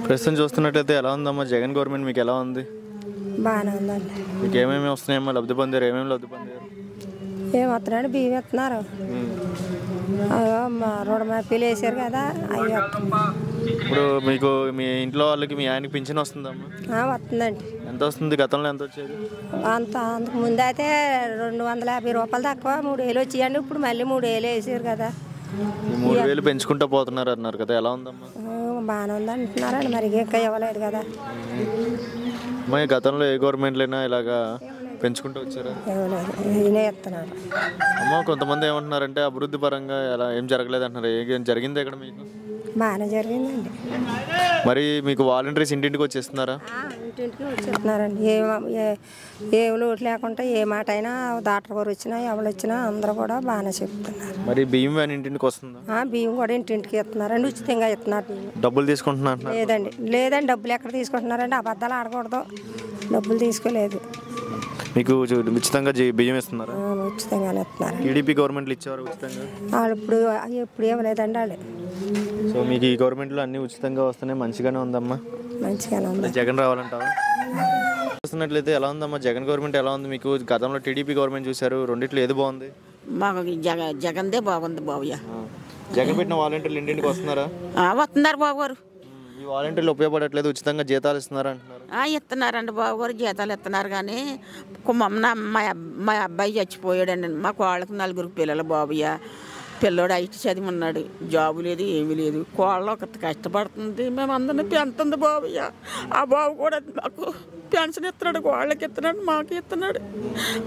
ప్రస్తుతం చూస్తున్నట్లయితే ఎలా ఉందమ్మా జగన్ గవర్నమెంట్ మీకు ఎలా ఉంది? బాగానే ఉందండి. మీకు ఏమేమి వస్తున్నాయమ్మా? లబ్ధి పొందారు? ఏమేమి లబ్ధి పొందారు? ఏమొస్తున్నాడు బియ్యం ఇస్తున్నారు, రుణమాఫీలు వేసారు కదా అవి ఇప్పుడు మీకు మీ ఇంట్లో వాళ్ళకి మీ ఆయనకి పింఛన్ వస్తుందమ్మా? వస్తుందండి. ఎంత వస్తుంది? గతంలో ఎంత వచ్చేది? అంతకు ముందు అయితే 250 రూపాయలు తక్కువ 3000 వచ్చేయండి. ఇప్పుడు మళ్ళీ 3000 వేసారు కదా. 3000 పెంచుకుంటూ పోతున్నారు అన్నారు కదా, ఎలా ఉందమ్మా? బాగానే ఉంది అంటున్నారండి, మరి ఇంకా ఇవ్వలేదు కదా. మరి గతంలో ఏ గవర్నమెంట్లైనా ఇలాగా పెంచుకుంటూ వచ్చారా? ఇవ్వలేదు, ఈయనే ఇస్తున్నారు. అమ్మ కొంతమంది ఏమంటున్నారంటే అభివృద్ధి పరంగా ఎలా ఏం జరగలేదు అంటున్నారు. ఏం జరిగింది ఇక్కడ మీకు? బాగానే జరిగిందండి. మరి మీకు వాలంటీర్స్ ఇంటింటికి వచ్చేస్తున్నారా? ఇంటింటికి వచ్చేస్తున్నారండి. ఏ లోటు లేకుండా ఏ మాట అయినా డాక్టర్ గారు వచ్చినా ఎవరు వచ్చినా అందరూ కూడా బాగానే చెప్తున్నారు. మరి బియ్యం వ్యాన్ ఇంటింటికి వస్తుందా? బియ్యం కూడా ఇంటింటికి ఇస్తున్నారండి, ఉచితంగా ఇస్తున్నారు. బియ్యం డబ్బులు తీసుకుంటున్నారు? లేదండి డబ్బులు ఎక్కడ తీసుకుంటున్నారండి, అబద్ధాలు ఆడకూడదు, డబ్బులు తీసుకోలేదు. మీకు ఉచితంగా బియ్యం ఇస్తున్నారు? ఉచితంగానే ఇస్తున్నారు. టీడీపీ గవర్నమెంట్లు ఇచ్చేవారు ఉచితంగా? వాళ్ళు ఎప్పుడు ఇవ్వలేదండి వాళ్ళు. సో మీకు ఈ గవర్నమెంట్లో అన్ని ఉచితంగా వస్తున్నాయి, మంచిగానే ఉందమ్మా? మంచిగానే ఉంది. జగన్ రావాలంటావా? చూస్తున్నట్లయితే ఎలా ఉందమ్మా జగన్ గవర్నమెంట్ ఎలా ఉంది మీకు? గతంలో టీడీపీ గవర్నమెంట్ చూశారు, రెండిట్లో ఏది బాగుంది? మాకు జగన్దే బాగుంది బాబయ్య. జగన్ పెట్టిన వాలంటీర్లు ఇంటింటికి వస్తున్నారా? వస్తున్నారు బాబు గారు. ఈ వాలంటీర్లు ఉపయోగపడట్లేదు, ఉచితంగా జీతాలు ఇస్తున్నారు అంటున్నారు. ఇస్తున్నారండి బాబు గారు, జీతాలు ఇస్తున్నారు. కానీ మా అబ్బాయి చచ్చిపోయాడండి. మాకు వాళ్ళకి 4 పిల్లలు బాబయ్య. పిల్లోడు ఐటీ చదివి ఉన్నాడు, జాబు లేదు ఏమీ లేదు. కోళ్ళ ఒకటి కష్టపడుతుంది, మేము అందరినీ పెంచుతుంది బాబయ్య. ఆ బాబు కూడా మాకు పెన్షన్ ఇస్తున్నాడు, వాళ్ళకి ఇస్తున్నాడు, మాకు ఇస్తున్నాడు.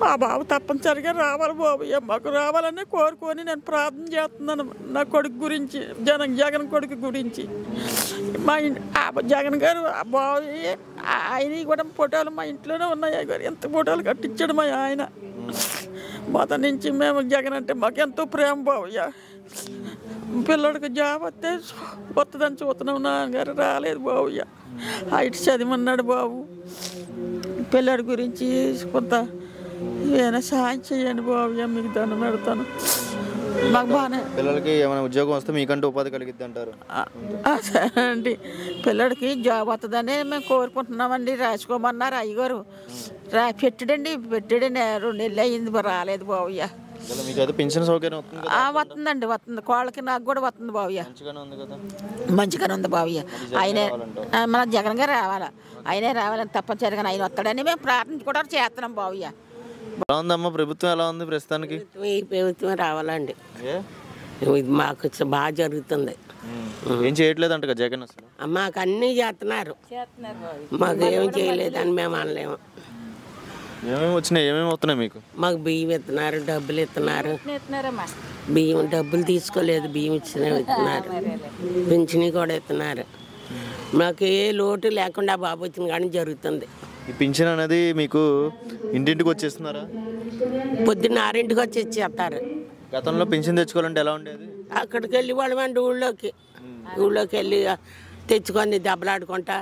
ఆ బాబు తప్పనిసరిగా రావాలి బాబయ్య, మాకు రావాలని కోరుకొని నేను ప్రార్థన చేస్తున్నాను నా కొడుకు గురించి, జగన్ కొడుకు గురించి. మా జగన్ గారు ఆ బాబు ఆయన కూడా ఫోటోలు మా ఇంట్లోనే ఉన్నాయి గారు, ఎంత ఫోటోలు కట్టించాడు మా ఆయన. మొదటి నుంచి మేము జగన్ అంటే మాకు ఎంతో ప్రేమ బాబయ్య. పిల్లడికి జాబ్ వస్తుందని చూస్తున్నాం, నాన్నగారు రాలేదు బాబయ్య. ఐటీ చదివన్నాడు బాబు. పిల్లడి గురించి కొంత ఏమైనా సహాయం చేయండి బాబయ్య, మీకు దండం పెడతాను. మాకు బాగానే పిల్లలకి ఏమైనా ఉద్యోగం వస్తే మీకంటూ ఉపాధి కలిగిద్ది అంటారు. సరే అండి, పిల్లడికి జాబ్ వస్తుందని మేము కోరుకుంటున్నామండి. రాసుకోమన్నారు అయ్యగారు, పెట్టాడండి 2 నెలలు అయింది, రాలేదు బాబయ్య. పెన్షన్ సౌకర్యం వస్తుందండి, వస్తుంది. కోళ్ళకి నాకు కూడా వస్తుంది బాబయ్య, మంచిగానే ఉంది బాబయ్య. ఆయనే మన జగన్ గారు రావాలా, ఆయనే రావాలని తప్పనిసరిగా ఆయన వస్తాడని మేము ప్రార్థన కూడా చేస్తున్నాం బాబయ్య. ఎలా ఉందమ్మా ప్రభుత్వం? ఎలా ఉంది ప్రస్తుతానికి? ఈ ప్రభుత్వం రావాలండి, మాకు బాగా జరుగుతుంది. ఏం చేయట్లేదు అంట జగన్ అసలు? మాకు అన్నీ చేస్తున్నారు, మాకు ఏమి చేయలేదని మేము అనలేము. ఏమేమి వచ్చినాయి, ఏమేమి వస్తున్నాయి మీకు? మాకు బియ్యం ఇస్తున్నారు, డబ్బులు ఇస్తున్నారు. బియ్యం డబ్బులు తీసుకోలేదు, బియ్యం ఇస్తున్నారు, పింఛని కూడా ఇస్తున్నారు. మాకు ఏ లోటు లేకుండా బాబు వచ్చిన కానీ జరుగుతుంది. ఈ పింఛన్ అనేది మీకు ఇంటింటికి వచ్చేస్తున్నారా? పొద్దున్న 6ంటికి వచ్చి ఇచ్చేస్తారు. గతంలో పింఛన్ తెచ్చుకోవాలంటే ఎలా ఉండేది? అక్కడికి వెళ్ళి వాళ్ళమండి ఊళ్ళోకి వెళ్ళి తెచ్చుకొని దెబ్బలాడుకుంటా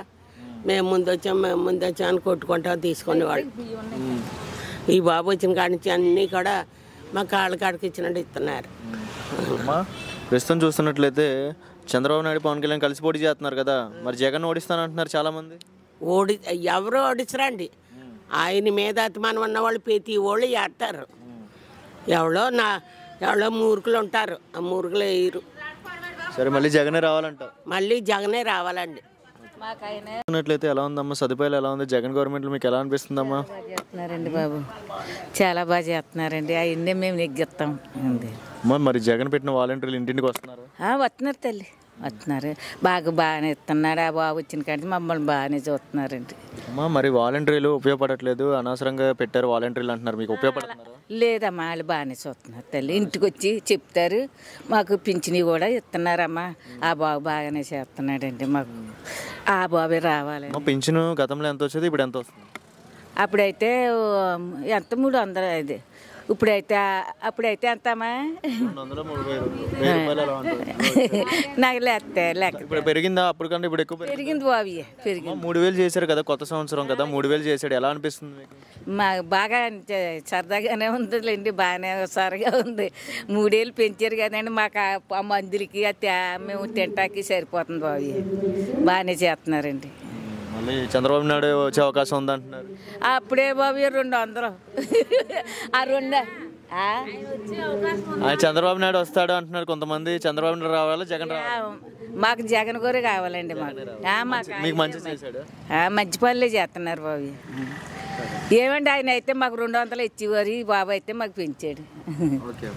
మేము ముందు వచ్చాం అని కొట్టుకుంటా తీసుకునేవాళ్ళు. ఈ బాబు వచ్చిన కాడి నుంచి అన్నీ కూడా మా కాళ్ళ కాడికి ఇచ్చినట్టు ఇస్తున్నారు. ప్రస్తుతం చూస్తున్నట్లయితే చంద్రబాబు నాయుడు పవన్ కళ్యాణ్ కలిసి పోటీ చేస్తున్నారు కదా, మరి జగన్ ఓడిస్తానంటున్నారు చాలా మంది. ఎవరు ఓడించరండి, ఆయన మీద అతిమానం ఉన్నవాళ్ళు ప్రతి వాళ్ళు చేస్తారు. ఎవరో మూర్ఖులు ఉంటారు, ఆ మూర్ఖులు వేయరు. సరే మళ్ళీ జగనే రావాలంట? మళ్ళీ జగనే రావాలండి. చూసినట్లయితే ఎలా ఉందమ్మా, సదుపాయాలు ఎలా ఉంది జగన్ గవర్నమెంట్లో మీకు ఎలా అనిపిస్తుందమ్మా? చేస్తున్నారండి బాబు, చాలా బాగా చేస్తున్నారండి, అవన్నీ మేము నెగ్గిస్తాం. మరి జగన్ పెట్టిన వాలంటీర్లు ఇంటింటికి వస్తున్నారు? వస్తున్నారు తల్లి, వస్తున్నారు, బాగానే ఇస్తున్నారు. ఆ బాబు వచ్చిన కానీ మమ్మల్ని బాగానే చూస్తున్నారండి. అమ్మా మరి వాలంటీర్లు ఉపయోగపడట్లేదు, అనవసరంగా పెట్టారు వాలంటీర్లు అంటున్నారు, మీకు ఉపయోగపడుతున్నారు? లేదమ్మా, వాళ్ళు బాగానే చూస్తున్నారు తల్లి, ఇంటికి వచ్చి చెప్తారు, మాకు పింఛని కూడా ఇస్తున్నారమ్మా. ఆ బాబు బాగానే చేస్తున్నాడండి, మాకు ఆ బాబే రావాలి. పింఛను గతంలో ఎంత వచ్చేది, ఇప్పుడు ఎంత వస్తుంది? అప్పుడైతే ఎంత 300 ఇది అప్పుడైతే ఎంతమ్మా 200, 3,000 రూపాయలు ఎలా ఉంటుంది? నాకు లెక్క ఇప్పుడు పెరిగిందా అప్పటికంటే ఇప్పుడు ఎక్కువ పెరిగింది బాబు పెరిగింది. 3,000 చేశారు కదా, కొత్త సంవత్సరం కదా, 3,000 చేశాడు, ఎలా అనిపిస్తుంది మీకు? మాకు బాగా సరదాగానే ఉందిలేండి, బాగానే సరగా ఉంది. 3,000 పెంచారు కదండి, మాకు ఆ మందులకి మేము తింటాకి సరిపోతుంది బాబు. బాగానే చేస్తున్నారండి. మళ్ళీ చంద్రబాబు నాయుడు వచ్చే అవకాశం ఉందంటున్నారు. అప్పుడే బాబు 200 ఆ 2 ఆయన చంద్రబాబు నాయుడు వస్తాడు అంటున్నారు కొంతమంది. చంద్రబాబు నాయుడు రావాలా, జగన్ రావాలా? మాకు జగన్ గారు కావాలండి. మాకు మీకు మంచి చేశాడు. మంచి పనులే చేస్తున్నారు బాబు. ఏమండి ఆయన అయితే మాకు 200 ఇచ్చేవారు, ఈ బాబు అయితే మాకు పెంచాడు. ఓకే.